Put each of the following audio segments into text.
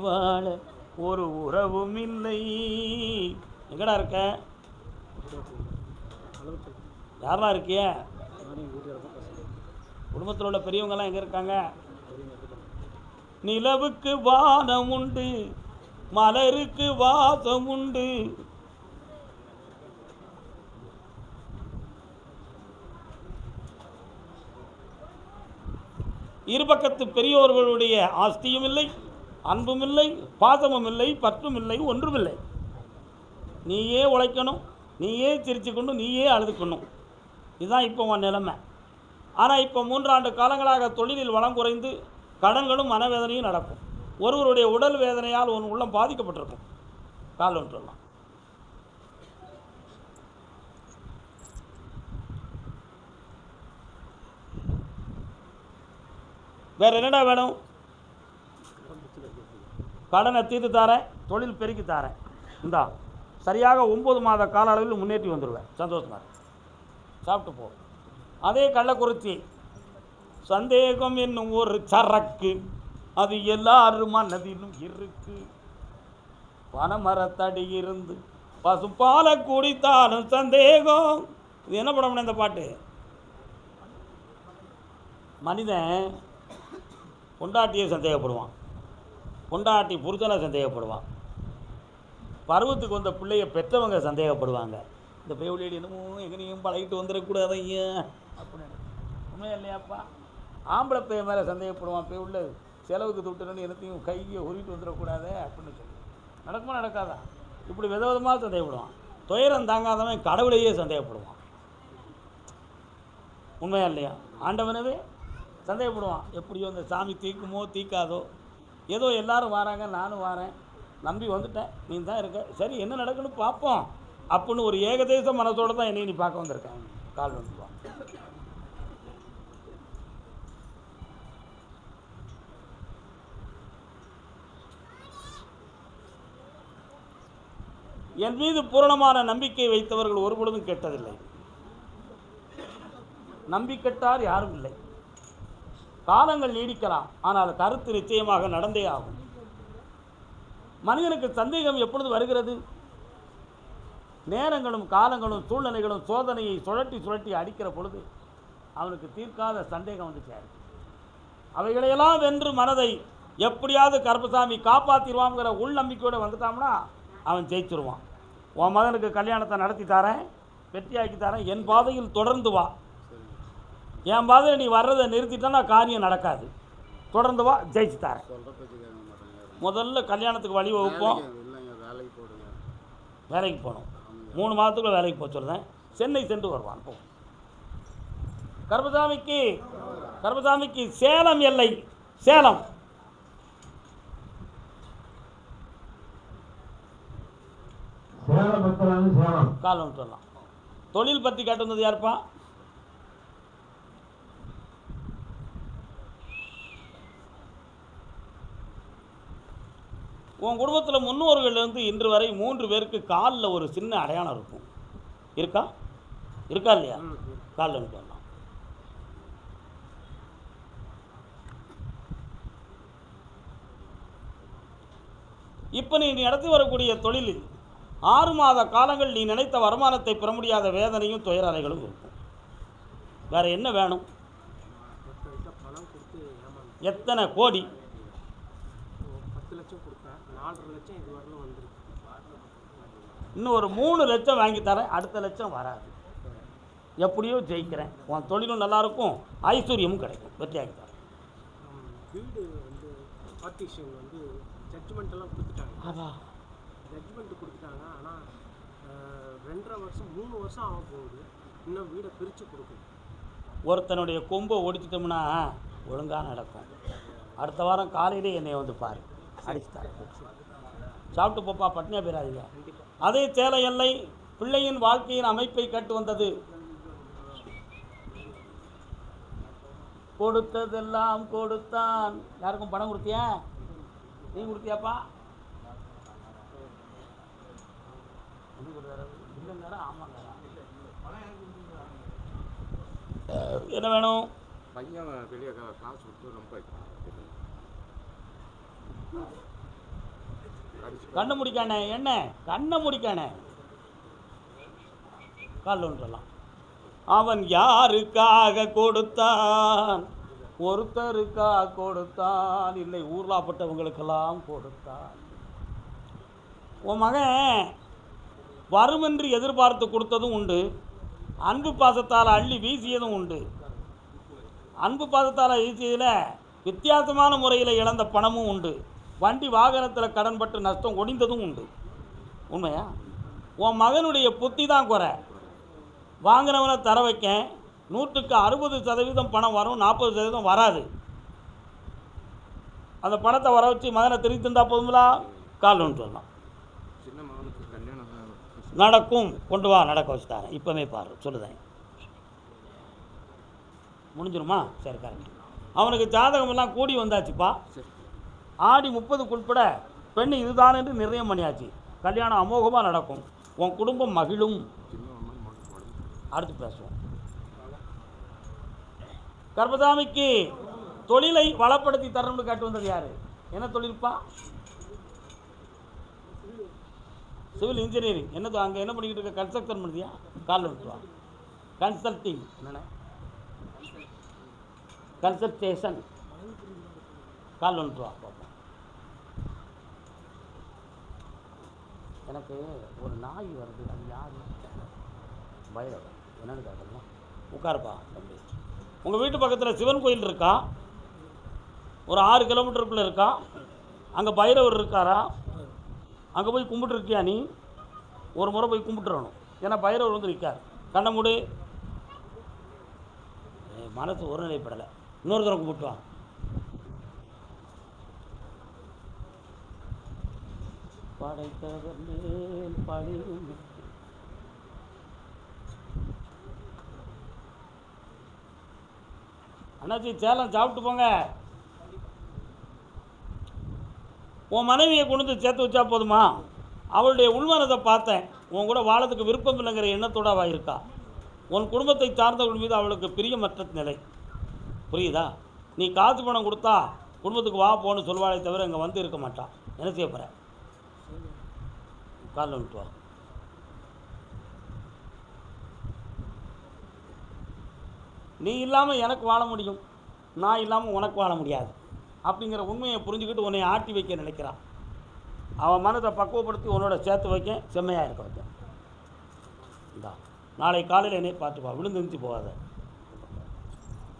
வாழ ஒரு உறவும் இல்லை. எங்கடா இருக்க? யாரெல்லாம் இருக்கிய? குடும்பத்தில் உள்ள பெரியவங்கெல்லாம் எங்கே இருக்காங்க? நிலவுக்கு வானம் உண்டு, மலருக்கு வாசம் உண்டு. இருபக்கத்து பெரியோர்களுடைய ஆஸ்தியும் இல்லை, அன்பும் இல்லை, பாசமும் இல்லை, பற்றும் இல்லை, ஒன்றுமில்லை. நீயே உழைக்கணும், நீயே சிரிச்சுக்கணும், நீயே அழுதுக்கணும். இதுதான் இப்போ உன் நிலைமை. ஆனால் இப்போ 3 ஆண்டு காலங்களாக தொழிலில் வளம் குறைந்து கடன்களும் மனவேதனையும் நடக்கும். ஒருவருடைய உடல் வேதனையால் உன் உள்ளம் பாதிக்கப்பட்டிருக்கும். கால் ஒன்றுலாம் வேற என்னடா வேணும்? கடனை தீர்த்து தாரேன், தொழில் பெருக்கி தாரேன். இந்தா சரியாக 9 மாத கால அளவில் முன்னேற்றி வந்துடுவேன். சந்தோஷமா சாப்பிட்டு போ. அதே கள்ளக்குறிச்சி, சந்தேகம் என்னும் ஒரு சரக்கு, அது எல்லாரும் மனதிலும் இருக்கு. பனைமரத்தடி இருந்து பசுப்பாலை குடித்தாலும் சந்தேகம். இது என்ன படம் இந்த பாட்டு? மனிதன் பொண்டாட்டியை சந்தேகப்படுவான், பொண்டாட்டி புருஷனை சந்தேகப்படுவான், பருவத்துக்கு வந்த பிள்ளைய பெற்றவங்க சந்தேகப்படுவாங்க. இந்த பேவுலேடி என்னமோ எங்கனையும் பழகிட்டு வந்துடக்கூடாது ஐயா அப்படின்னு. உண்மையா இல்லையாப்பா? ஆம்பளை பையன் மேலே சந்தேகப்படுவான், போய் உள்ள செலவுக்கு துட்டுன்னு எனத்தையும் கையை உருவிட்டு வந்துடக்கூடாது அப்படின்னு சொல்லி. நடக்குமா நடக்காதா? இப்படி விதவிதமாக சந்தேகப்படுவான். துயரம் தாங்காதவன் கடவுளையே சந்தேகப்படுவான். உண்மையா இல்லையா? ஆண்டவனவே சந்தேகப்படுவான். எப்படியோ இந்த சாமி தீக்குமோ தீக்காதோ, ஏதோ எல்லாரும் வராங்க, நானும் வரேன், நம்பி வந்துட்டேன், நீ தான் இருக்க, சரி என்ன நடக்குன்னு பார்ப்போம் அப்படின்னு ஒரு ஏகதேச மனசோடு தான் என்னை நீ பார்க்க வந்திருக்கேன். கால் வந்துடுவான். என் மீது பூரணமான நம்பிக்கை வைத்தவர்கள் ஒருபொழுதும் கெட்டதில்லை. நம்பிக்கட்டார் யாரும் இல்லை. காலங்கள் நீடிக்கலாம், ஆனால் கருத்து நிச்சயமாக நடந்தே ஆகும். மனிதனுக்கு சந்தேகம் எப்பொழுது வருகிறது? நேரங்களும் காலங்களும் சூழ்நிலைகளும் சோதனையை சுழட்டி சுழட்டி அடிக்கிற பொழுது அவனுக்கு தீர்க்காத சந்தேகம் வந்து சேரும். அவைகளையெல்லாம் வென்று மனதை எப்படியாவது கருப்பசாமி காப்பாற்றிடுவாங்கிற உள் நம்பிக்கையோடு வந்துட்டான்னா அவன் ஜெயிச்சிருவான். உன் மகனுக்கு கல்யாணத்தை நடத்தி தரேன், வெற்றியாக்கி தரேன், என் பாதையில் தொடர்ந்து வா. என் பாதையில் நீ வர்றதை நிறுத்திட்டா காரியம் நடக்காது. தொடர்ந்து வா, ஜெயிச்சு தரேன். முதல்ல கல்யாணத்துக்கு வழி வகுப்போம். வேலைக்கு போகணும். 3 மாதத்துக்குள்ள வேலைக்கு போக சொல்கிறேன். சென்னை சென்று வருவான். போ. கருப்பசாமிக்கு சேலம் எல்லை. சேலம் கால் ஒன்று சொல்லலாம். தொழில் பற்றி கேட்டு வந்தது யாருப்பா? உன் குடும்பத்தில் முன்னோர்கள்லேருந்து இன்று வரை 3 பேருக்கு காலில் ஒரு சின்ன அடையாளம் இருக்கும். இருக்கா இல்லையா? காலில் ஒன்று சொல்லலாம். இப்போ நீ நடத்தி வரக்கூடிய தொழிலில் 6 மாத காலங்கள் நீ நினைத்த வருமானத்தை பெற முடியாத வேதனையும் துயரலைகளும் இருக்கும். வேறு என்ன வேணும்? எத்தனை கோடி? 10 லட்சம் கொடுத்தேன், 4.5 லட்சம் இது வரலும் வந்துருக்கு. இன்னும் ஒரு 3 லட்சம் வாங்கி தரேன், அடுத்த லட்சம் வராது. எப்படியோ ஜெயிக்கிறேன். உன் தொழிலும் நல்லாயிருக்கும், ஐஸ்வர்யமும் கிடைக்கும், வெற்றியாகி தரேன். வீடு வந்து பார்ட்டிஷன் வந்து ஜட்ஜ்மெண்ட்டெல்லாம் கொடுத்துட்டாங்க. ஜட்ஜ்மெண்ட்டு கொடுத்துட்டாங்க. ஆனால் 2.5 வருஷம் 3 வருஷம் ஆக போகுது. இன்னும் வீடை பிரித்து கொடுக்கும். ஒருத்தனுடைய கொம்பை ஒடிச்சிட்டோம்னா ஒழுங்காக நடக்கும். அடுத்த வாரம் காலையிலே என்னை வந்து பாரு, அடிச்சுட்டாரு. சாப்பிட்டு போப்பா, பட்னியா போயிடாதீங்க. அதே சேலை எல்லை பிள்ளையின் வாழ்க்கையின் அமைப்பை கட்டு வந்தது. கொடுத்ததெல்லாம் கொடுத்தான். யாருக்கும் பணம் கொடுத்தியா? நீ கொடுத்தியாப்பா? என்ன வேணும்? பையன் வெளியே காசு கொடுத்து ரொம்ப கண்ணை முடிக்கானே என்ன கண்ணை முடிக்கானே காலில் சொல்லலாம். அவன் யாருக்காக கொடுத்தான், ஒருத்தருக்காக கொடுத்தான், இல்லை ஊர்லாப்பட்டவங்களுக்கெல்லாம் கொடுத்தான். உன் மகன் வருமென்று எதிர்பார்த்து கொடுத்ததும் உண்டு, அன்பு பாசத்தால் அள்ளி வீசியதும் உண்டு. அன்பு பாசத்தால் வீசியதில் வித்தியாசமான முறையில் இழந்த பணமும் உண்டு. வண்டி வாகனத்தில் கடன்பட்டு நஷ்டம் ஒடிந்ததும் உண்டு. உண்மையா? உன் மகனுடைய புத்தி தான் குறை. வாங்கினவனை தர வைக்க 100க்கு 60% பணம் வரும், 40% வராது. அந்த பணத்தை வர வச்சு மகனை திருப்பி தந்தா போதுங்களா? கால்னு சொல்லலாம். நடக்கும், கொண்டு வா, நடக்க வச்சுட்டாங்க. இப்போவே பாரு சொல்லுதேன், முடிஞ்சிருமா? சரி கரெக்ட். அவனுக்கு ஜாதகமெல்லாம் கூடி வந்தாச்சுப்பா. ஆடி 30க்கு உட்பட பெண் இதுதான் என்று நிர்ணயம் பண்ணியாச்சு. கல்யாணம் அமோகமாக நடக்கும், உன் குடும்பம் மகிழும். அடுத்து பேசுவோம். கர்பதாமிக்கு தொழிலை வளப்படுத்தி தரணும்னு கேட்டு வந்தது யாரு? என்ன தொழில்ப்பா? Civil engineering. என்னது அங்கே என்ன பண்ணிக்கிட்டு இருக்க? கன்ஸ்ட்ரக்ஷன் பண்ணுறியா? காலில் விட்டுருவா. கன்சல்டிங் என்னென்ன கன்சல்டேஷன் காலில் விட்டுருவா. எனக்கு ஒரு நாய் வருது, அது யார்? பைரவர். என்னென்னு கேட்கலாம். உட்காருப்பா தம்பி. உங்கள் வீட்டு பக்கத்தில் சிவன் கோயில் இருக்கா? ஒரு 6 கிலோமீட்டருக்குள்ளே இருக்கா? அங்கே பைரவர் இருக்காரா? அங்கே போய் கும்பிட்டுருக்கியா நீ? ஒரு முறை போய் கும்பிட்டுறணும். ஏன்னா பைரவர் வந்து நிற்கார். கண்ணை மூடு. மனசு ஒருநிலைப்படலை. இன்னொரு தடவை கும்பிட்டு வா. படைத்தவர் மேல் பழியும். அண்ணாச்சி சேலம் சாப்பிட்டு போங்க. உன் மனைவியை கொண்டு வந்து சேர்த்து வச்சா போதுமா? அவளுடைய உள்மனதை பார்த்தேன். உன் கூட வாழறதுக்கு விருப்பம் இல்லைங்கிற எண்ணத்தோட அவள் இருக்கா. உன் குடும்பத்தை சார்ந்தவர்கள் மீது அவளுக்கு பிரியமற்ற நிலை. புரியுதா? நீ காசு பணம் கொடுத்தா குடும்பத்துக்கு வா போன்னு சொல்வாளே தவிர இங்கே வந்து இருக்க மாட்டான். என்ன செய்ய போகிற? காலில் விட்டு வா. நீ இல்லாமல் எனக்கு வாழ முடியும், நான் இல்லாமல் உனக்கு வாழ முடியாது அப்படிங்கிற உண்மையை புரிஞ்சுக்கிட்டு உன்னை ஆட்டி வைக்க நினைக்கிறான். அவன் மனதை பக்குவப்படுத்தி உன்னோட சேர்த்து வைக்க, செம்மையாக இருக்க வைக்க. இந்தா நாளை காலையில் என்னை பார்த்துப்பா, விழுந்துருந்துச்சு போகாத.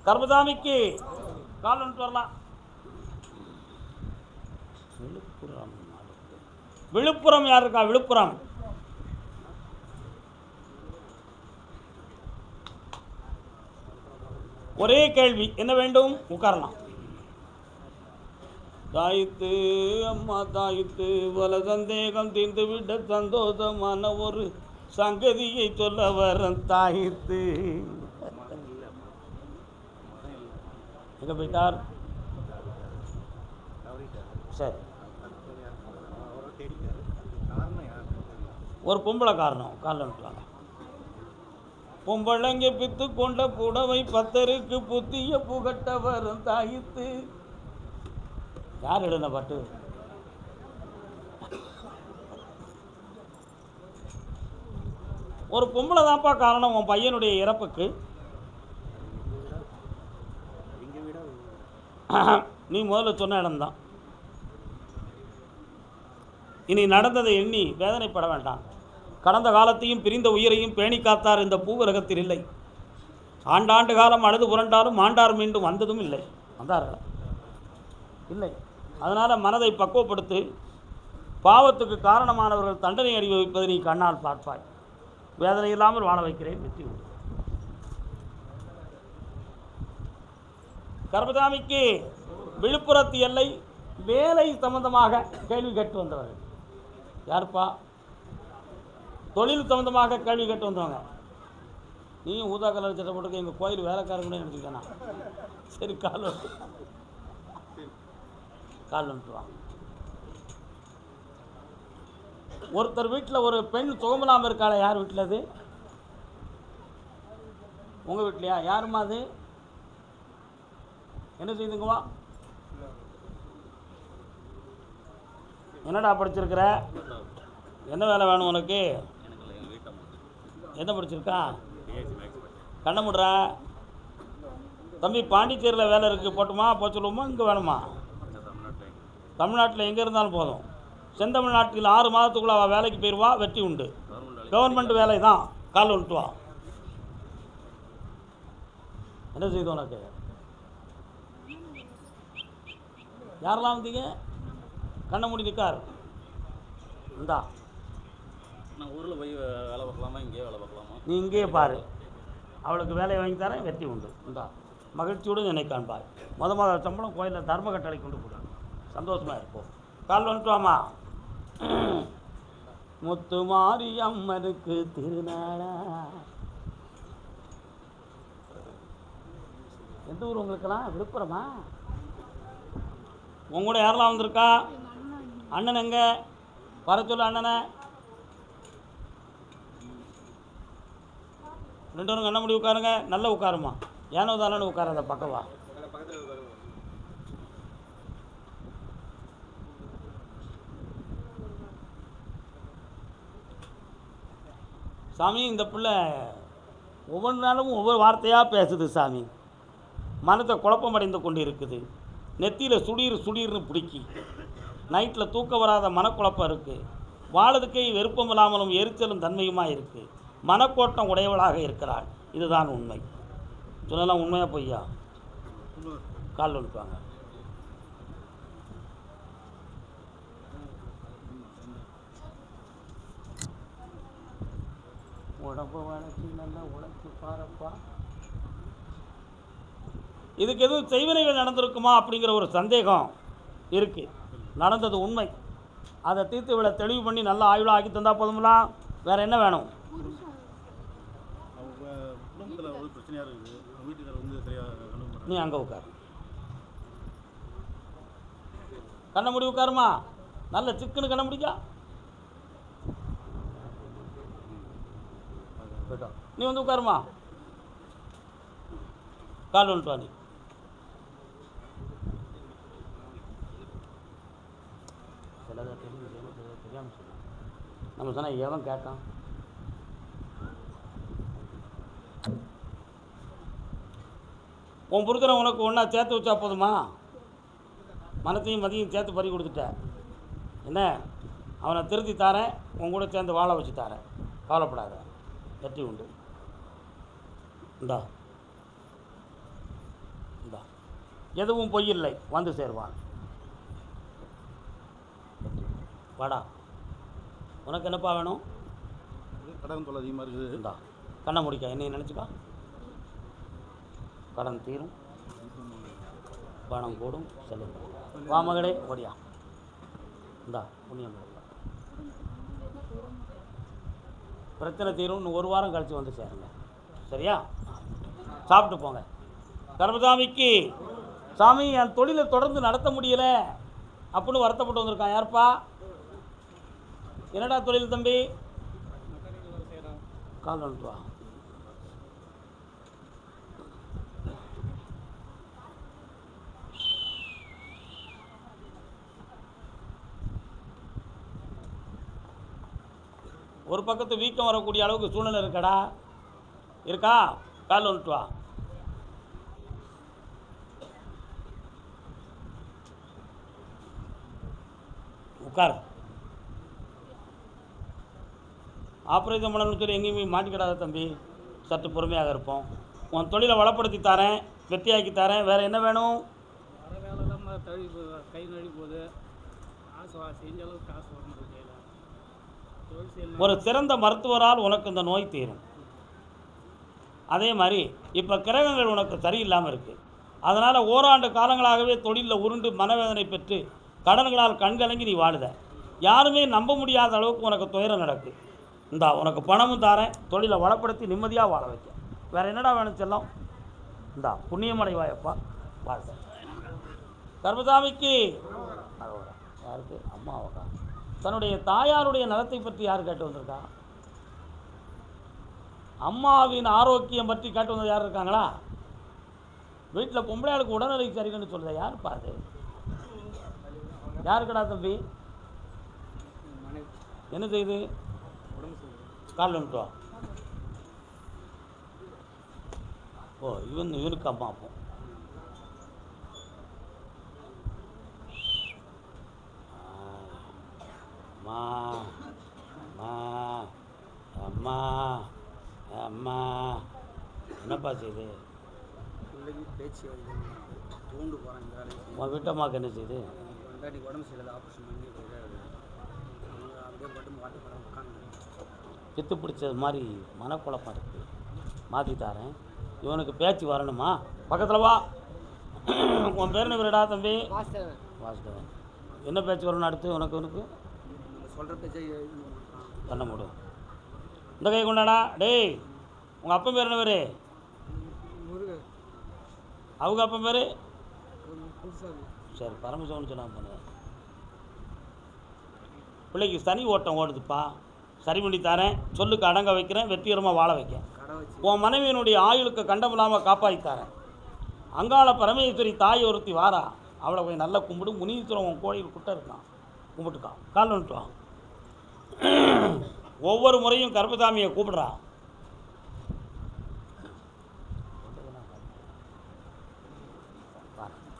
கர்மசாமிக்கு கால் வந்துட்டு வரலாம். விழுப்புரம் யார் இருக்கா? விழுப்புரம். ஒரே கேள்வி, என்ன வேண்டும்? உட்காரலாம். தாயித்து அம்மா தாயித்து பல சந்தேகம் தீர்ந்து விட சந்தோஷமான ஒரு சங்கதியை சொல்ல வர தாயித்து. எங்க போயிட்டார்? சரி, ஒரு பொம்பளை காரணம் காலில் விட்டுறாங்க. பொம்பளைங்க பித்து கொண்ட புடவை பத்தருக்கு புத்திய புகட்ட வரும் தாயித்து. யார் எழுதின பாட்டு? ஒரு பொம்பளை தான்ப்பா காரணம் உன் பையனுடைய இறப்புக்கு. நீ முதல்ல சொன்ன இடம்தான். இனி நடந்ததை எண்ணி வேதனைப்பட வேண்டாம். கடந்த காலத்தையும் பிரிந்த உயிரையும் பேணி காத்தார் இந்த பூவுலகத்தில் இல்லை. ஆண்டாண்டு காலம் அழுது புரண்டாலும் ஆண்டார் மீண்டும் வந்ததும் இல்லை. வந்தார்கள் இல்லை. அதனால் மனதை பக்குவப்படுத்து. பாவத்துக்கு காரணமானவர்கள் தண்டனை அனுபவிப்பதை நீ கண்ணால் பார்ப்பாய். வேதனை இல்லாமல் வாழ வைக்கிறேன். வெற்றி உண்டு. கர்மசாமிக்கு விழுப்புரத்து எல்லை வேலை சம்பந்தமாக கேள்வி கேட்டு வந்தவர்கள் யாருப்பா? தொழில் சம்பந்தமாக கேள்வி கேட்டு வந்தவங்க. நீயும் ஊதா கலர் சட்டை போட்டுக்க, எங்கள் கோயில் வேலைக்காரங்களே நினச்சிக்கிட்டேனா? சரி, கால் வந்துட்டுவாங்க. ஒருத்தர் வீட்டில் ஒரு பெண் சுகமில்லாமல் இருக்காளே, யார் வீட்டில் அது? உங்கள் வீட்லையா? யாருமா அது? என்ன செய்துங்கவா? என்னடா படிச்சிருக்கிற? என்ன வேலை வேணும் உனக்கு? என்ன படிச்சிருக்கா? கண்ண முடுறா தம்பி. பாண்டிச்சேரியில் வேலை இருக்குது, போட்டுமா? போக சொல்லுவோமா? இங்கே வேணுமா? தமிழ்நாட்டில் எங்கே இருந்தாலும் போதும். செந்தமிழ்நாட்டில் 6 மாதத்துக்குள்ள அவள் வேலைக்கு போயிடுவா, வெற்றி உண்டு. கவர்மெண்ட் வேலை தான். கால் வந்துட்டு வா. என்ன செய்து உனக்கு? யாரெல்லாம் வந்தீங்க? கண்ணை மூடி நிற்கார். இந்தா, நான் ஊரில் போய் வேலை பார்க்கலாமா, இங்கேயே வேலை பார்க்கலாமா? நீ இங்கேயே பாரு, அவளுக்கு வேலையை வாங்கி தரேன், வெற்றி உண்டு. இந்தா, மகிழ்ச்சியோடு என்னை காண்பாய். மாத சம்பளம் கோயிலில் தர்ம கட்டளை கொண்டு போடு, சந்தோஷமாக இருப்போம். கால் வந்துட்டு வாமா. முத்து மாரி அம்மனுக்கு திருநாளா. எந்த ஊர் உங்களுக்கெல்லாம்? விழுப்புரமா? உங்களோட யாரெல்லாம் வந்திருக்கா? அண்ணன் எங்க? வர சொல்லு அண்ணனை. 2 பேரும் கண்ண முடி உட்காருங்க. நல்லா உட்காருமா. ஏனோ தானு உட்கார. அந்த பக்கவா. சாமி, இந்த பிள்ளை ஒவ்வொரு நாளும் ஒவ்வொரு வார்த்தையாக பேசுது சாமி. மனத்தை குழப்பமடைந்து கொண்டு இருக்குது. நெத்தியில் சுடீர்னு பிடிக்கி. நைட்டில் தூக்கம் வராத மனக்குழப்பம் இருக்குது. வாழதுக்கே விருப்பம் இல்லாமலும் எரிச்சலும் தன்மையுமாக இருக்குது. மனக்கோட்டம் உடையவளாக இருக்கிறாள். இதுதான் உண்மை. சொல்லலாம் உண்மையாக பொய்யா? கால் வந்துட்டுவாங்க. உடம்பு வளர்ச்சி நல்லா உழைச்சி பாருப்பா. இதுக்கு எதுவும் செய்வினைகள் நடந்திருக்குமா அப்படிங்கிற ஒரு சந்தேகம் இருக்குது. நடந்தது உண்மை. அதை தீர்த்து இவ்வளோ தெளிவு பண்ணி நல்லா ஆய்வுலாம் ஆக்கி தந்தால் போதும்லாம். வேறு என்ன வேணும்? நீ அங்கே உட்காரு. கண்ணை மூடி உட்காருமா. நல்ல சிக்குன்னு கண்ணை முடிக்கா. நீ வந்து உட்காருமா. கால் வந்துட்டு வா. நீ தெரியாமல் சொல்ல. நம்ம சொன்னால் எவன் கேட்கான்? உன் புருஷனை உனக்கு ஒன்றா சேர்த்து வச்சா போதுமா? மனத்தையும் மதியம் சேர்த்து பறி கொடுத்துட்ட. என்ன, அவனை திருத்தி தாரேன், உன் கூட சேர்ந்து வாழ வச்சு தாரேன். கவலைப்படாத, வெற்றி உண்டு. இந்தா இந்தா, எதுவும் பொய்யில்லை, வந்து சேருவான். வாடா. உனக்கு என்னப்பா வேணும்? கடன் தொல்லை அதிகமாக இருக்குது. இந்தா, கண்ணை முடிக்க. என்னையை நினச்சிக்கா. கடன் தீரும், பணம் கூடும், செல்லும். வா மகளே, ஓடியா. இந்தா, புண்ணியம். பிரச்சனை தீரும். இன்னும் 1 வாரம் கழித்து வந்து சேருங்க. சரியா? சாப்பிட்டு போங்க. கர்மசாமிக்கு, சாமி என் தொழிலை தொடர்ந்து நடத்த முடியலை அப்படின்னு வருத்தப்பட்டு வந்திருக்கான். யாருப்பா? என்னடா தொழில் தம்பி? கால் வந்துட்டு வா. ஒரு பக்கத்து வீக்கம் வரக்கூடிய அளவுக்கு சூழ்நிலை இருக்கடா. இருக்கா? கால் வந்துட்டு வா. உட்கார். ஆப்ரேஷன் பண்ணணும்னு சொல்லி எங்கேயுமே மாட்டிக்கிடாத தம்பி. சற்று பொறுமையாக இருப்போம். உன் தொழிலை வளப்படுத்தி தரேன், வெற்றியாக்கி தரேன். வேறு என்ன வேணும்? வர வேலைலாம் தள்ளி கை நழி போகுது. காசு செஞ்ச அளவுக்கு காசு வர முடியல. ஒரு சிறந்த மருத்துவரால் உனக்கு இந்த நோய் தீரும். அதே மாதிரி இப்போ கிரகங்கள் உனக்கு சரியில்லாமல் இருக்குது. அதனால் ஓராண்டு காலங்களாகவே தொழிலில் உருண்டு மனவேதனை பெற்று கடன்களால் கண்கலங்கி நீ வாழுத. யாருமே நம்ப முடியாத அளவுக்கு உனக்கு துயரம் நடக்கு. இந்தா, உனக்கு பணமும் தாரேன், தொழிலை வளப்படுத்தி நிம்மதியாக வாழ வைக்க. வேறு என்னடா வேணும் செல்லம்? இந்தா, புண்ணியமடைவாயப்பா, வாழ்க. கர்மசாமிக்கு யாருக்கு? அம்மாவக்கா. தன்னுடைய தாயாருடைய நலத்தை பற்றி யார் கேட்டு வந்திருக்கா? அம்மாவின் ஆரோக்கியம் பற்றி கேட்டு வந்தது யார் இருக்காங்களா? வீட்டில் பொம்பளையாளுக்கு உடல்நிலை சரின்னு சொல்லுத யார் பாது? யாருக்கடா தம்பி? என்ன செய்யுது? காலில் வந்துட்டு வா. ஓ இவனுக்கு அம்மா அப்போ அம்மா அம்மா அம்மா அம்மா என்னப்பா செய்யுது? பிள்ளைக்கு பேச்சு வந்து தூண்டு போகிறேன் இந்த வேலைக்கு. உன் வீட்டம்மாவுக்கு என்ன செய்யுது? ரெண்டாட்டி உடம்பு சரியில்லை, ஆப்ரேஷன் பண்ணி இதாகுது. அவங்க அப்படியே மட்டும் மாட்டு படம் உட்காந்து பித்து பிடிச்சது மாதிரி மனக்குழப்பம் இருக்குது. மாற்றி தரேன். இவனுக்கு பேச்சு வரணுமா? பக்கத்தில் வா. உன் பேர் என்ன பேருடா தம்பி? வாசுதேவன். என்ன பேச்சு வரணும் அடுத்து உனக்கு? சொல்கிற பேச்சை பண்ண முடியும். இந்த கை கொண்டாடா. டேய், உங்கள் அப்பன் பேர் என்ன பேர்? முருகன். அவங்க அப்பன் பேர்? புதுசாமி. சரி, பரமசிவன் சொன்னா பண்ணுவேன். பிள்ளைக்கு சனி ஓட்டம் ஓடுதுப்பா. சரி பண்ணி தரேன். சொல்லுக்கு அடங்க வைக்கிறேன். வெற்றிகரமாக வாழ வைக்க. கடை வச்சு உன் மனைவியினுடைய ஆயுளுக்கு கண்டமில்லாமல் காப்பாற்றித்தாரேன். அங்காள பரமேஸ்வரி தாய் ஒருத்தி வாரா. அவளை போய் நல்லா கும்பிடு. முனீஸ்வரன் உன் கோயில் குட்டை இருக்கான், கும்பிட்டுக்கான். கால் வந்துட்டுவான். ஒவ்வொரு முறையும் கருப்பசாமியை கூப்பிடுறா.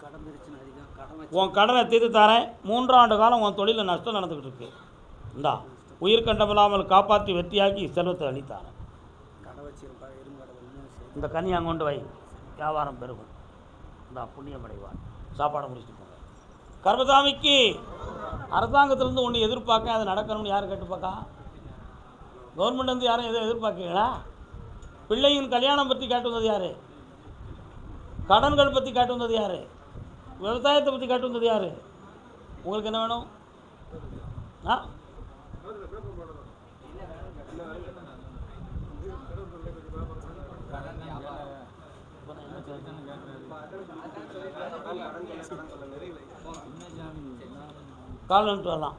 கடன் பிரச்சனை அதிகம். கடன் வச்சு உன் கடனை தீர்த்து தரேன். 3 ஆண்டு காலம் உன் தொழிலில் நஷ்டம் நடந்துக்கிட்டு இருக்கு. இந்தா உயிர்கண்டமில்லாமல் காப்பாற்றி வெற்றியாக்கி செல்வத்தை அளித்தாரேன். கடை வச்சிருப்பா, எறும்பு கடை ஒன்றும் சரி. இந்த கனியை கொண்டு வை, வியாபாரம் பெருகும். இந்த புண்ணியமடைவார். சாப்பாடை முடிச்சுட்டு போங்க. கருப்பசாமிக்கு அரசாங்கத்திலேருந்து ஒன்று எதிர்பார்க்க, அது நடக்கணும்னு யார் கேட்டுப்பாக்கா? கவர்மெண்ட் வந்து யாரும் எதுவும் எதிர்பார்க்கீங்களா? பிள்ளையின் கல்யாணம் பற்றி கேட்டு வந்தது யார்? கடன்கள் பற்றி கேட்டு வந்தது யார்? விவசாயத்தை பற்றி கேட்டு வந்தது யார்? உங்களுக்கு என்ன வேணும்? ஆ கால் வந்துட்டு வரலாம்.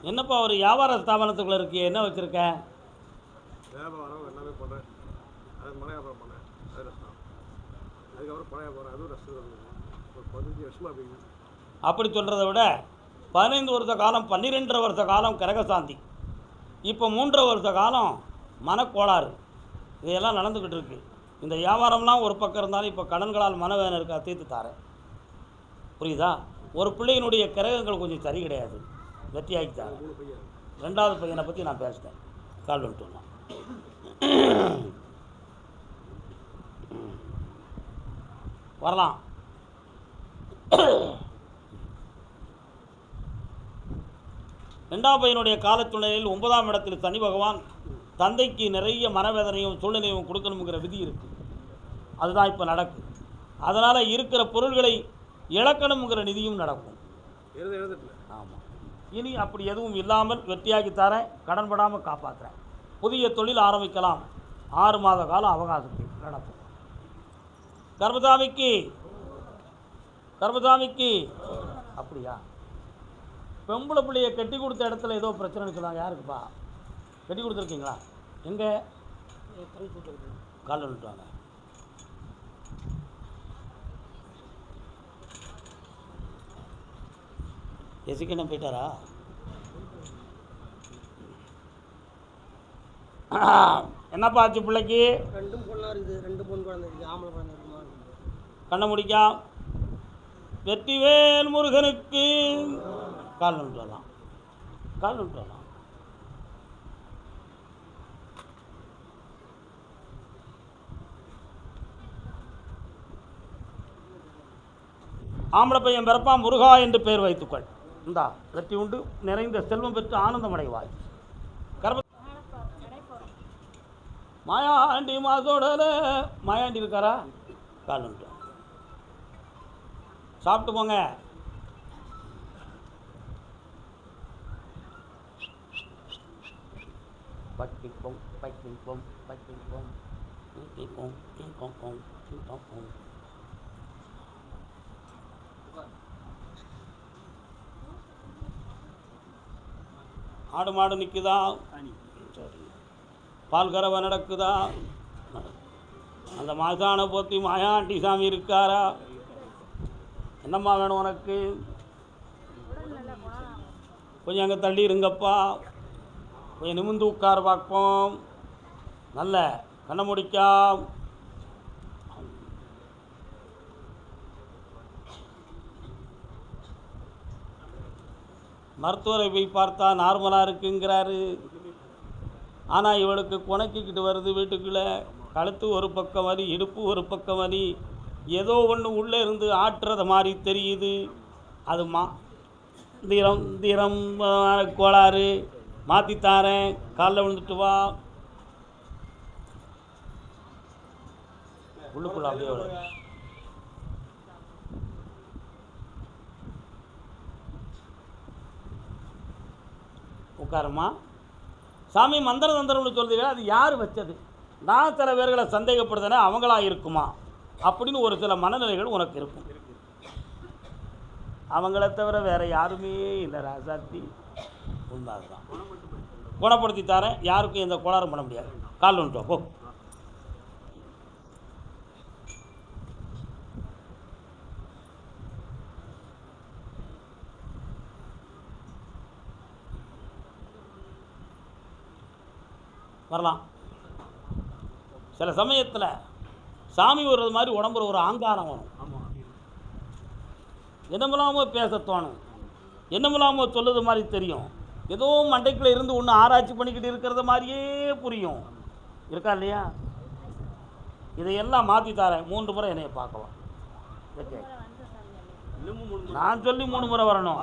என்னப்பா ஒரு வியாபார ஸ்தாபனத்துக்குள்ளே இருக்கு, என்ன வச்சுருக்க? வியாபாரம் எல்லாமே பண்ணுறேன். அது மலை வியாபாரம் பண்ணேன், அது ரசம். அதுக்கப்புறம் பழைய வியாபாரம், அதுவும் ரசம். ஒரு 15 வருஷமாக போயிடுது. அப்படி சொல்கிறத விட 15 வருஷ காலம், 12 வருஷ காலம் கரகசாந்தி, இப்போ 3 வருஷ காலம் மனக்கோளாறு, இதையெல்லாம் நடந்துக்கிட்டு இருக்குது. இந்த வியாபாரம்லாம் ஒரு பக்கம் இருந்தாலும் இப்போ கடன்களால் மனவேதனை இருக்கா, தீர்த்து தாரேன். புரியுதா? ஒரு பிள்ளையினுடைய கிரகங்கள் கொஞ்சம் சரி கிடையாது, வெற்றியாக்கி தாரேன். 2வது பையனை பற்றி நான் பேசிட்டேன். கால் வந்துட்டு வரலாம். ரெண்டாம் பையனுடைய காலத்துணையில் 9ஆம் இடத்தில் சனி பகவான் தந்தைக்கு நிறைய மனவேதனையும் சூழ்நிலையும் கொடுக்கணுங்கிற விதி இருக்குது. அதுதான் இப்போ நடக்குது. அதனால் இருக்கிற பொருள்களை இழக்கணுங்கிற நிதியும் நடக்கும். ஆமாம். இனி அப்படி எதுவும் இல்லாமல் வெற்றியாக்கி தரேன். கடன்படாமல் காப்பாற்றுறேன். புதிய தொழில் ஆரம்பிக்கலாம். 6 மாத காலம் அவகாசத்தில் நடக்கும். கர்மசாமிக்கு அப்படியா? பெம்பளை பிள்ளையை கட்டி கொடுத்த இடத்துல ஏதோ பிரச்சனைன்னு சொன்னாங்க. யாருக்குப்பா கட்டி கொடுத்துருக்கீங்களா? எங்கே? கால் வந்துட்டாங்க. எசிக்கணும் போயிட்டாரா? என்னப்பா ஆச்சு பிள்ளைக்கு? 2 பொண்ணாக இருக்குது, 2 பொண்ணு குழந்தை இருக்குது, ஆம்பளை குழந்தை இருக்குமா? கண்ணை முடிக்கா. வெற்றிவேல் முருகனுக்கு கால் வந்துட்டு வரலாம். கால் வந்துட்டு வரலாம். ஆம்பளை பையன் பிறப்பான், முருகா என்று பெயர் வைத்துக்கொள். இந்தா வெற்றி உண்டு, நிறைந்த செல்வம் பெற்று ஆனந்தம் அடைவாய். மாயாண்டி மாசோட மாயாண்டி இருக்காரா? கால் வந்துட்டு சாப்பிட்டு போங்க. பட்டிப்போம் பட்டிப்போம் பட்டிப்போம் பட்டிப்போம் பட்டிப்போம் பட்டிப்போம். ஆடு மாடு நிற்குதா? சரி. பால் கறவை நடக்குதா? அந்த மாசான போத்தி மாயாண்டி சாமி இருக்காரா? என்னம்மா வேணும் உனக்கு? கொஞ்சம் அங்கே தள்ளி இருங்கப்பா, கொஞ்சம் நிமிந்து உட்கார பார்ப்போம். நல்ல கண்ணை முடிக்கா. மருத்துவரை போய் பார்த்தா நார்மலாக இருக்குங்கிறாரு. ஆனால் இவளுக்கு குணக்கிக்கிட்டு வருது வீட்டுக்குள்ளே. கழுத்து ஒரு பக்கம் வலி, இடுப்பு ஒரு பக்கம் வலி, ஏதோ ஒன்று உள்ளே இருந்து ஆட்டுறத மாதிரி தெரியுது. அது திரம் கோளாறு. மாற்றித்தாரேன், காலைல விழுந்துட்டு வா. உள்ளுக்குள்ள அப்படியே வரும். உட்காரம்மா. சாமி மந்திர தந்திரம்னு சொல்றீங்க, அது யார் வச்சது? நான் சில பேர்களை சந்தேகப்படுதேனே, அவங்களா இருக்குமா அப்படின்னு ஒரு சில மனநிலைகள் உனக்கு இருக்கும். அவங்கள தவிர வேற யாருமே இல்லை ராசாத்தி. உண்மைதான், குணப்படுத்தி தரேன். யாருக்கும் எந்த கோளாறும் பண்ண முடியாது. கால் வந்துட்டோம் போ. வரலாம். சில சமயத்தில் சாமி வர்றது மாதிரி உடம்புல ஒரு ஆங்காரம் வரும். என்னமில்லாமோ பேச தோணும், என்னமில்லாமோ சொல்லுறது மாதிரி தெரியும். ஏதோ மண்டைக்குள்ளே இருந்து ஒன்று ஆராய்ச்சி பண்ணிக்கிட்டு இருக்கிறது மாதிரியே புரியும். இருக்கா இல்லையா? இதையெல்லாம் மாற்றி தரேன். 3 முறை என்னைய பார்க்கலாம். ஓகே, நான் சொல்லி 3 முறை வரணும்.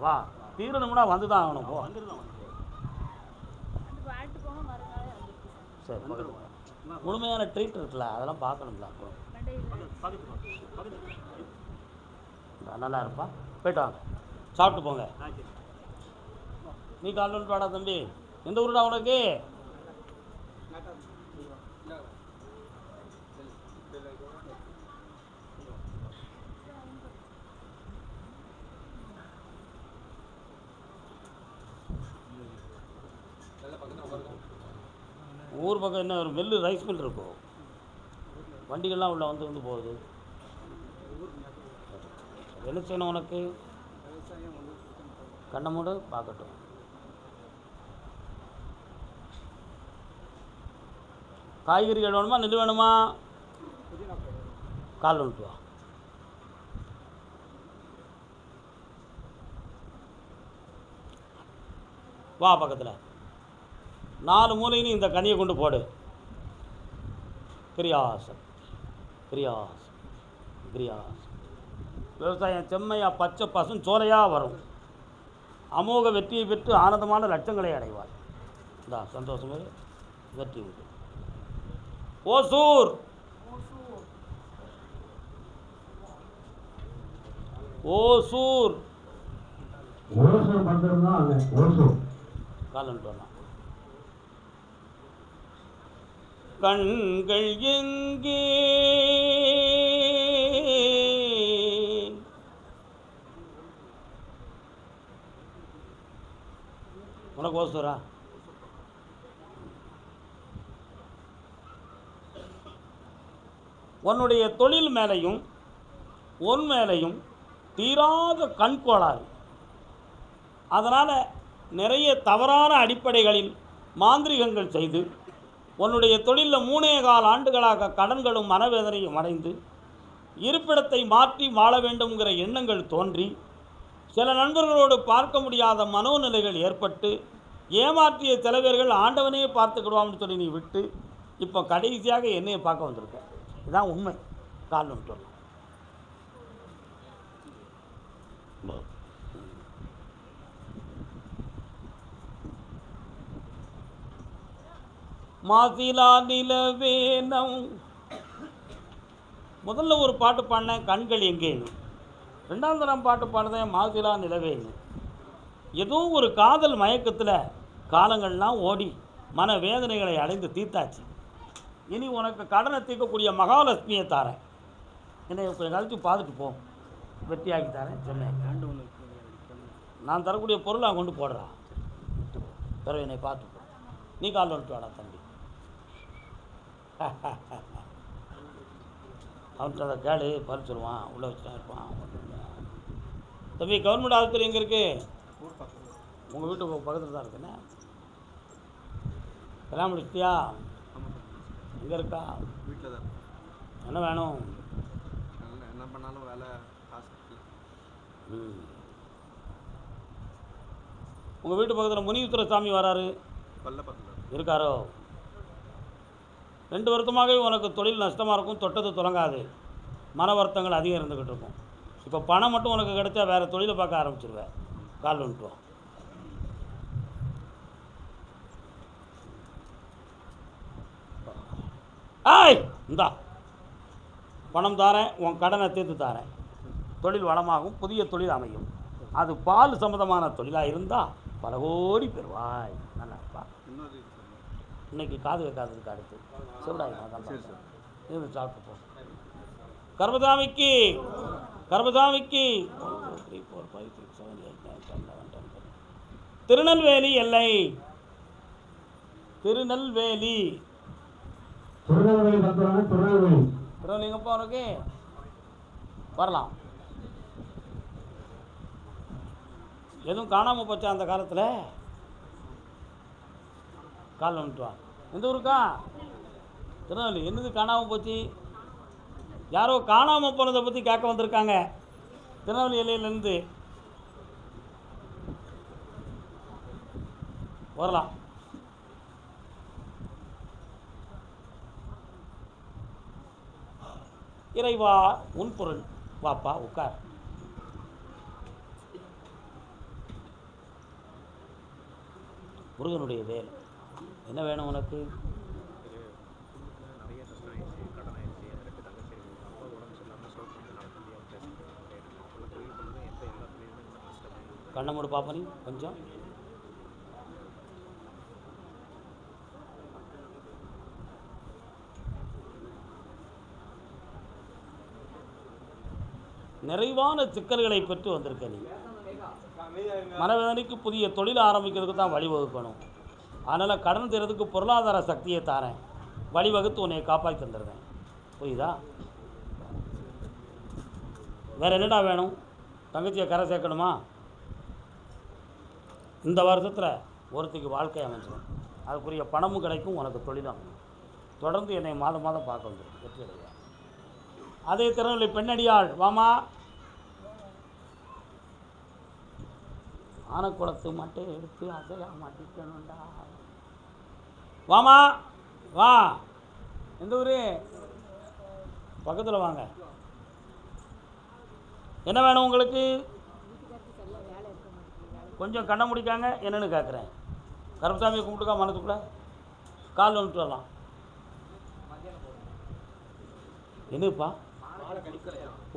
வா, தீரணும்னா வந்து தான் ஆகணும். போ. சரி, முழுமையான ட்ரீட் இருக்குல்ல, அதெல்லாம் பார்க்கணும்ல. நல்லா இருப்பா. போய்ட்டு வாங்க, சாப்பிட்டு போங்க. நீ கால் வந்துட்டு வாடா தம்பி. எந்த ஊருடா உனக்கு? ஊர் பக்கம் என்ன ஒரு மில்லு, ரைஸ் மில் இருக்கும். வண்டிகள்லாம் உள்ள வந்து போகுது. என்ன செய்யணும் உனக்கு? கண்ணை மூடு, பார்க்கட்டும். காய்கறிகள் வேணுமா, நெல் வேணுமா? கால் வந்துட்டு வா. வா பக்கத்தில். 4 மூலையும் இந்த கனியை கொண்டு போடு. கிரியாசம் கிரியாசம் கிரியாசம். விவசாயம் செம்மையாக பச்சை பசும் சோலையாக வரும். அமோக வெற்றியை பெற்று ஆனந்தமான லட்சங்களை அடைவார். இந்த சந்தோஷமே வெற்றி உண்டு. ஓசூர் ஓசூர் காலன்ட்டு வரலாம். கண்கள் எங்கே உனக்கு ஓசூரா? உன்னுடைய தொழில் மேலையும் உன் மேலையும் தீராத கண் கோளாறு. அதனால் நிறைய தவறான அடிப்படைகளில் மாந்திரிகங்கள் செய்து உன்னுடைய தொழிலில் 3.25 ஆண்டுகளாக கடன்களும் மனவேதனையும் அடைந்து இருப்பிடத்தை மாற்றி வாழ வேண்டும்ங்கிற எண்ணங்கள் தோன்றி சில நண்பர்களோடு பார்க்க முடியாத மனோநிலைகள் ஏற்பட்டு ஏமாற்றிய சில பேர்கள் ஆண்டவனே பார்த்துக்கிடுவான்னு சொல்லி நீ விட்டு இப்போ கடைசியாக என்னையை பார்க்க வந்திருக்க. இதுதான் உண்மை. கால் வந்துட்டு வரலாம். மாசிலா நிலவேனம். முதல்ல ஒரு பாட்டு பாடினேன், கண்கள் எங்கேன்னு. 2ஆம் தரம் பாட்டு பாடுறேன், மாசிலா நிலவேன்னு. ஏதோ ஒரு காதல் மயக்கத்தில் காலங்கள்லாம் ஓடி மன வேதனைகளை அடைந்து தீர்த்தாச்சு. இனி உனக்கு கடனை தீர்க்கக்கூடிய மகாலட்சுமியை தாரேன். என்னை கொஞ்சம் கழிச்சு பார்த்துட்டு போ, வெட்டியாக்கி தரேன் சொன்னேன். நான் தரக்கூடிய பொருளை கொண்டு போடுறா. பிறகு என்னை பார்த்துப்போம். நீ கால் வந்துட்டு வாடா தம்பி. அவன்கிட்ட அதை கேளு பதில் சொல்லுவான், உள்ளே வச்சுதான் இருப்பான். தம்பி, கவர்மெண்ட் ஆஸ்பத்திரி எங்கே இருக்குது? உங்கள் வீட்டு பக்கத்தில் தான் இருக்குண்ணே. கல்யாணம் முடிச்சிட்டியா? எங்கே இருக்கா? வீட்டில் தான். என்ன வேணும்? என்ன பண்ணாலும் வேலை காசு. உங்கள் வீட்டு பக்கத்தில் முனியுத்திர சாமி வராரு பல்ல பக்கத்தில் இருக்காரோ? 2 வருத்தமாகவே உனக்கு தொழில் நஷ்டமாக இருக்கும், தொட்டது தொடங்காது, மன வருத்தங்கள் அதிகம் இருந்துக்கிட்டு இருக்கும். இப்போ பணம் மட்டும் உனக்கு கிடைச்சா வேறு தொழிலை பார்க்க ஆரம்பிச்சிருவேன். கால் வந்துட்டுவோம். ஆய், இந்தா பணம் தாரேன், உன் கடனை தீர்த்து தாரேன், தொழில் வளமாகும், புதிய தொழில் அமையும். அது பால் சம்மந்தமான தொழிலாக இருந்தால் பல கோடி பெறுவாய். நல்லாப்பா. இன்னைக்கு காது வைக்காததுக்கு அடுத்து சிவடாய் இது சாப்பிட்டு போ. கர்மசாமிக்கு கர்மசாமிக்கு 1 2 3 4 5 6 7 8 9 10 11 12. திருநெல்வேலி எல்லை. திருநெல்வேலி. திருநெல்வேலி எங்கப்பா உனக்கு? வரலாம். எதுவும் காணாமல் போச்சா அந்த காலத்தில்? காலில் வந்துட்டு வா. எந்த ஊருக்கா? திருநெல்வேலி. என்னது காணாமல் போச்சு? யாரோ காணாமல் போனதை பற்றி கேட்க வந்திருக்காங்க திருநெல்வேலி எல்லையிலேருந்து. வரலாம். இறைவா உன் பொருள். வாப்பா உட்கார். முருகனுடைய வேல். என்ன வேணும் உனக்கு? நிறைய கஷ்டம் ஆயிடுச்சு, கடன் ஆயிடுச்சு, 2 தங்கச்சி இருக்கு, அப்பா உடம்பு சரியில்லாமல் சோப்பு நடக்க முடியாமல் பேசுகிறேன். தொழில் பண்ணுறது எந்த எல்லா தொழிலுமே கஷ்டம். கண்ணை மூடு பாப்பா நீ கொஞ்சம். நிறைவான சிக்கல்களை பெற்று வந்திருக்க நீ. மனவேதனைக்கு புதிய தொழில் ஆரம்பிக்கிறதுக்கு தான் வழிவகுக்கணும். அதனால் கடன் தீர்றதுக்கு பொருளாதார சக்தியை தாரேன், வழிவகுத்து உன்னை காப்பாற்றி தந்துடுறேன். புரியுதா? வேறு என்னடா வேணும்? தங்கச்சியை கரை சேர்க்கணுமா? இந்த வருஷத்தில் ஒருத்திக்கு வாழ்க்கை அமைச்சிடும், அதுக்குரிய பணமும் கிடைக்கும், உனக்கு தொழிலும். தொடர்ந்து என்னை மாதம் மாதம் பார்க்க வந்துடும், வெற்றி அடையா. அதே திருநெல்வேலி பெண்ணடியாள் வாமா. ஆனக்குளத்து மட்டும் எடுத்து அசையா மாட்டிக்கணும்டா. வாமா வா. எந்த ஊர்? பக்கத்தில் வாங்க. என்ன வேணும் உங்களுக்கு? கொஞ்சம் கண்ணை முடிக்காங்க. என்னென்னு கேட்குறேன். கருப்பசாமியை கும்பிட்டுக்கா மனத்துக்குள்ள கால் வந்துட்டு வரலாம். என்னப்பா?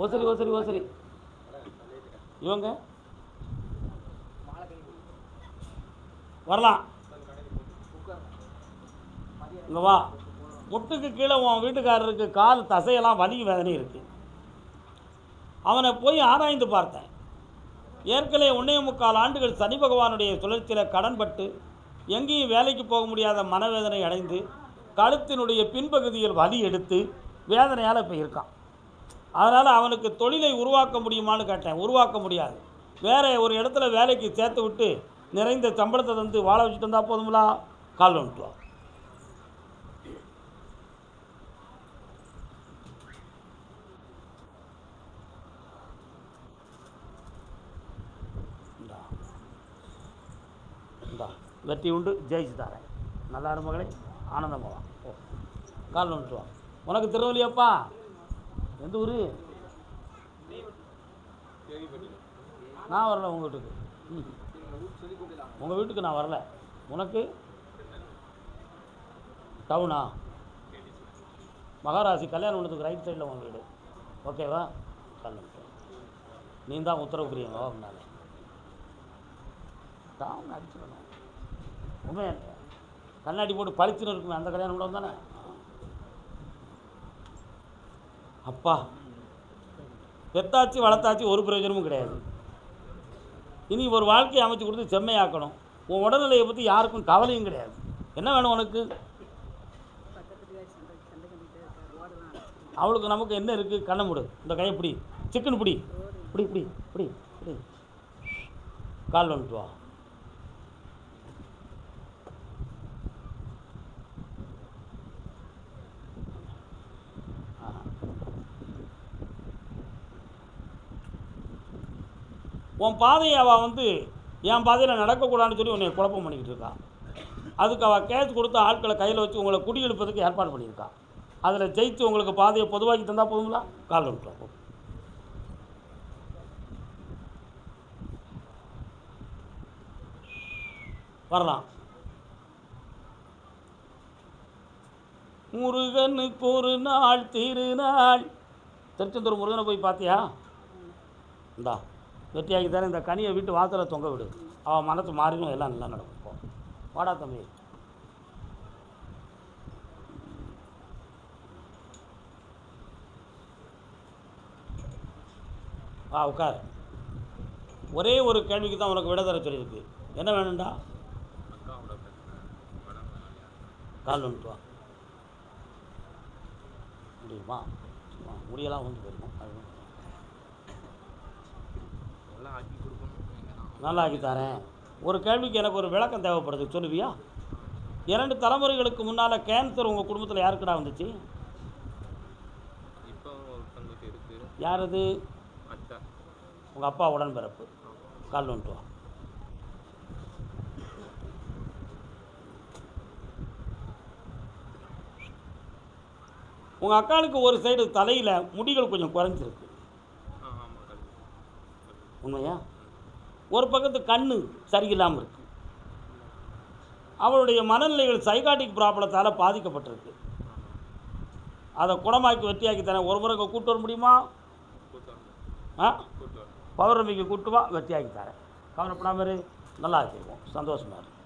ஓசரி ஓசரி ஓசரி. இவங்க வரலாம். இங்கே வா. முட்டுக்கு கீழே உன் வீட்டுக்காரருக்கு கால் தசையெல்லாம் வலி வேதனை இருக்குது. அவனை போய் ஆராய்ந்து பார்த்தேன். ஏற்கனவே 1.25 ஆண்டுகள் சனி பகவானுடைய சுழற்சியில் கடன்பட்டு எங்கேயும் வேலைக்கு போக முடியாத மனவேதனை அடைந்து கழுத்தினுடைய பின்பகுதியில் வலி எடுத்து வேதனையால் இப்போ இருக்கான். அதனால் அவனுக்கு தொழிலை உருவாக்க முடியுமான்னு கேட்டேன். உருவாக்க முடியாது. வேறு ஒரு இடத்துல வேலைக்கு சேர்த்து விட்டு நிறைந்த சம்பளத்தை வந்து வாழ வச்சுட்டு இருந்தால் போதுங்களா? கால் வந்துட்டு வா. இந்தா வெற்றி உண்டு, ஜெயிச்சு தரேன். நல்லா மகளே, ஆனந்தமாக வா. ஓ, கால் வந்துட்டு வா. உனக்கு திருவள்ளியப்பா? எந்த ஊர்? நான் வரல உங்கள் வீட்டுக்கு. உங்கள் வீட்டுக்கு நான் வரல. உனக்கு டவுனா? மகாராசி கல்யாணம் பண்ணதுக்கு ரைட் சைடில் உங்கள் வீடு. ஓகேவா? கல்யாணம் நீ தான் உத்தரவு புரியுங்க. அப்படின்னால டவுன் அடிச்சிடணும். உண்மை கண்ணாடி போட்டு பளிச்சுன்னு இருக்குமே, அந்த கல்யாணம் கூட தானே. அப்பா பெத்தாச்சு வளர்த்தாச்சு ஒரு பிரயோஜனமும் கிடையாது. இனி ஒரு வாழ்க்கையை அமைச்சு கொடுத்து செம்மையாக்கணும். உன் உடல்நிலையை பற்றி யாருக்கும் கவலையும் கிடையாது. என்ன வேணும் உனக்கு? அவளுக்கு நமக்கு என்ன இருக்குது? கண்ணை மூடு, இந்த கையை பிடி, சிக்கன் பிடி, இப்படி இப்படி இப்படி இப்படி கால் வந்துட்டு வா. உன் பாதையை அவள் வந்து என் பாதையில் நடக்கக்கூடாதுன்னு சொல்லி உன்னை குழப்பம் பண்ணிக்கிட்டு இருக்கா. அதுக்கு அவள் கேஸ் கொடுத்து ஆட்களை கையில் வச்சு உங்களை குடியெடுப்பதுக்கு ஏற்பாடு பண்ணியிருக்கா. அதில் ஜெயித்து உங்களுக்கு பாதையை பொதுவாக்கி தந்தால் போதுங்களா? கால் வந்துட்டு வா. வரலாம். முருகனுக்கு ஒரு நாள் திருநாள். திருச்செந்தூர் முருகனை போய் பார்த்தியா? இந்தா வெற்றியாக்கி தானே இந்த கனியை விட்டு வாசலை தொங்க விடு. அவன் மனசு மாறினும், எல்லாம் நல்லா நடக்கும். போ வாடா தம்பி. உட்கார். ஒரே ஒரு கேள்விக்கு தான் உனக்கு விட தர சொல்லியிருக்கு. என்ன வேணும்டா? கால் வந்துட்டு வா. முடியுமா? முடியெல்லாம் வந்து போயிருக்கும். நல்லா ஆக்கி தரேன். ஒரு கேள்விக்கு எனக்கு ஒரு விளக்கம் தேவைப்படுது, சொல்லுவியா? 2 தலைமுறைகளுக்கு முன்னால் கேன்சர் உங்கள் குடும்பத்தில் யாருக்குடா வந்துச்சு? யார் அது? உங்கள் அப்பா உடன்பிறப்பு. கால் வந்துட்டு வா. உங்கள் அக்காளுக்கு ஒரு சைடு தலையில் முடிகள் கொஞ்சம் குறைஞ்சிருக்கு. உண்மையா? ஒரு பக்கத்து கண்ணு சரியில்லாமல் இருக்குது. அவளுடைய மனநிலைகள் சைக்காட்டிக் ப்ராப்ளத்தால் பாதிக்கப்பட்டிருக்கு. அதை குணமாக்கி வெற்றியாக்கி தரேன். ஒரு முறை கூட்டு வர முடியுமா? பௌர்ணமிக்கு கூட்டு வா, வெற்றியாக்கி தரேன். கவலைப்படாமல் நல்லா ஆக்கிடுவோம். சந்தோஷமாக இருக்கும்.